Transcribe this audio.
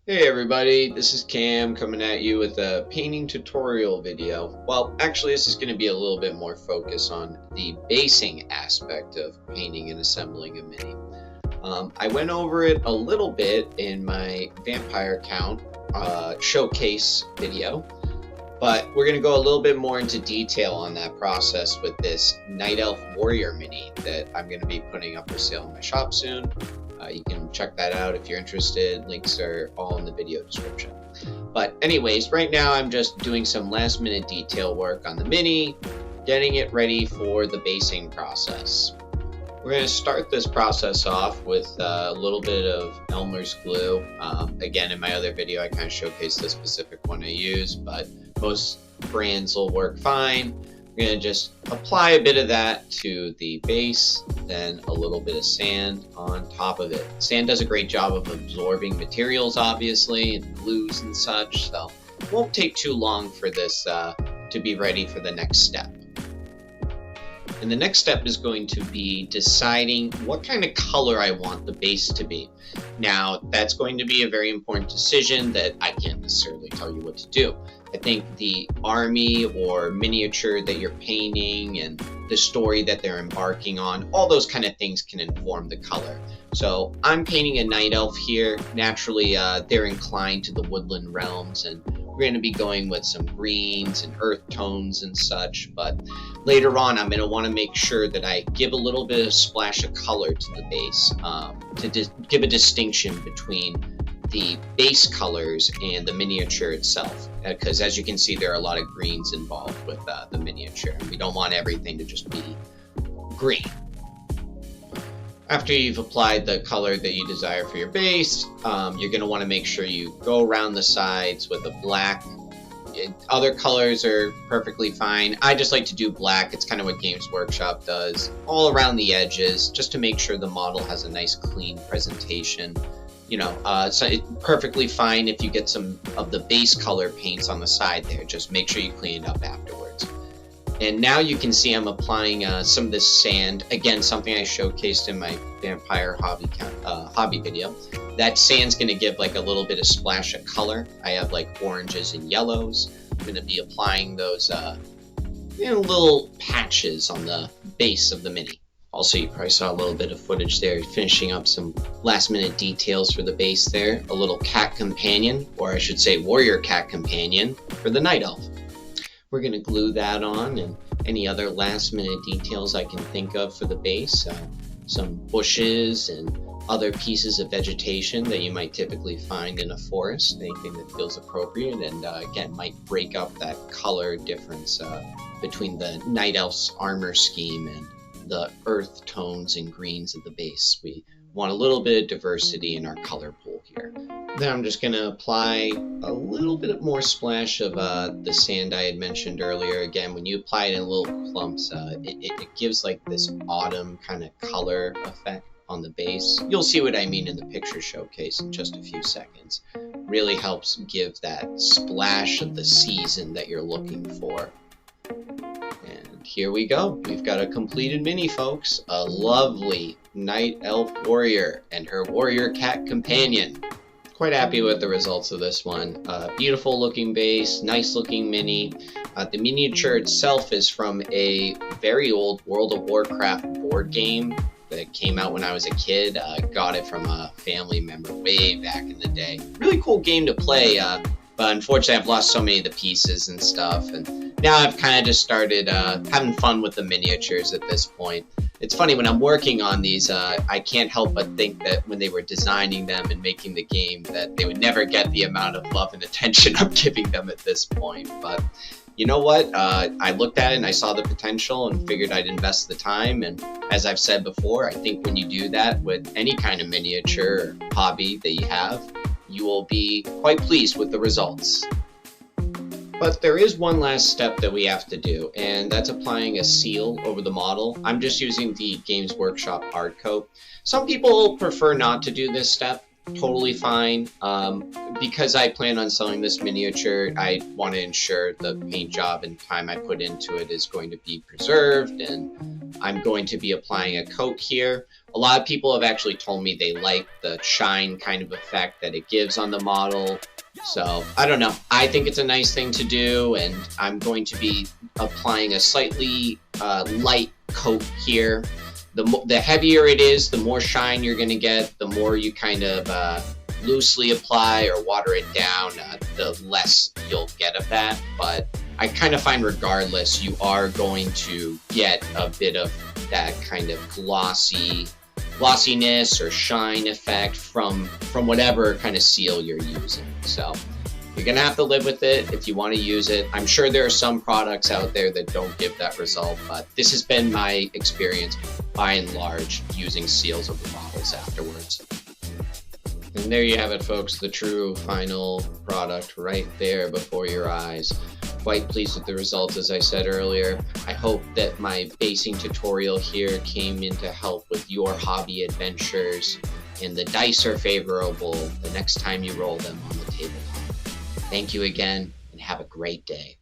Hey everybody, this is Cam coming at you with a painting tutorial video. Well, actually this is going to be a little bit more focused on the basing aspect of painting and assembling a mini. I went over it a little bit in my vampire count showcase video, but we're going to go a little bit more into detail on that process with this Night Elf Warrior mini that I'm going to be putting up for sale in my shop soon. You can check that out if you're interested. Links are all in the video description. But anyways, right now I'm just doing some last minute detail work on the mini, getting it ready for the basing process. We're going to start this process off with a little bit of Elmer's glue. Again, in my other video I kind of showcased the specific one I use, but most brands will work fine. We're going to just apply a bit of that to the base, then a little bit of sand on top of it. Sand does a great job of absorbing materials, obviously, and glues and such, so it won't take too long for this to be ready for the next step. And the next step is going to be deciding what kind of color I want the base to be. Now, that's going to be a very important decision that I can't necessarily tell you what to do. I think the army or miniature that you're painting and the story that they're embarking on, all those kind of things can inform the color. So I'm painting a night elf here. Naturally, they're inclined to the woodland realms, and we're going to be going with some greens and earth tones and such, but later on I'm going to want to make sure that I give a little bit of splash of color to the base to give a distinction between the base colors and the miniature itself, because as you can see there are a lot of greens involved with the miniature, and we don't want everything to just be green. After you've applied the color that you desire for your base, you're going to want to make sure you go around the sides with a black. Other colors are perfectly fine. I just like to do black. It's kind of what Games Workshop does. All around the edges, just to make sure the model has a nice clean presentation. You know, so it's perfectly fine if you get some of the base color paints on the side there. Just make sure you clean it up afterwards. And now you can see I'm applying some of this sand. Again, something I showcased in my vampire hobby video. That sand's going to give like a little bit of splash of color. I have like oranges and yellows. I'm going to be applying those little patches on the base of the mini. Also, you probably saw a little bit of footage there, finishing up some last minute details for the base there. A little cat companion, or I should say warrior cat companion, for the night elf. We're going to glue that on, and any other last minute details I can think of for the base. Some bushes and other pieces of vegetation that you might typically find in a forest. Anything that feels appropriate and again might break up that color difference between the night elf's armor scheme and the earth tones and greens of the base. We want a little bit of diversity in our color pool here. Then I'm just going to apply a little bit more splash of the sand I had mentioned earlier. Again, when you apply it in little clumps, it gives like this autumn kind of color effect on the base. You'll see what I mean in the picture showcase in just a few seconds. Really helps give that splash of the season that you're looking for. And here we go. We've got a completed mini, folks. A lovely night elf warrior and her warrior cat companion. Quite happy with the results of this one. Beautiful looking base, nice looking mini. The miniature itself is from a very old World of Warcraft board game that came out when I was a kid. Got it from a family member way back in the day. Really cool game to play, but unfortunately I've lost so many of the pieces and stuff, and now I've kind of just started having fun with the miniatures at this point. It's funny, when I'm working on these, I can't help but think that when they were designing them and making the game that they would never get the amount of love and attention I'm giving them at this point. But you know what? I looked at it and I saw the potential and figured I'd invest the time. And as I've said before, I think when you do that with any kind of miniature or hobby that you have, you will be quite pleased with the results. But there is one last step that we have to do, and that's applying a seal over the model. I'm just using the Games Workshop hard coat. Some people prefer not to do this step. Totally fine. Because I plan on selling this miniature, I want to ensure the paint job and time I put into it is going to be preserved, and I'm going to be applying a coat here. A lot of people have actually told me they like the shine kind of effect that it gives on the model. So, I don't know. I think it's a nice thing to do, and I'm going to be applying a slightly light coat here. The heavier it is, the more shine you're going to get, the more you kind of loosely apply or water it down, the less you'll get of that. But I kind of find regardless, you are going to get a bit of that kind of glossiness or shine effect from whatever kind of seal you're using. So you're gonna have to live with it if you want to use it. I'm sure there are some products out there that don't give that result, but this has been my experience by and large using seals of the models afterwards. And there you have it, folks, the true final product right there before your eyes. Quite pleased with the results, as I said earlier. I hope that my basing tutorial here came in to help with your hobby adventures, and the dice are favorable the next time you roll them on the tabletop. Thank you again, and have a great day.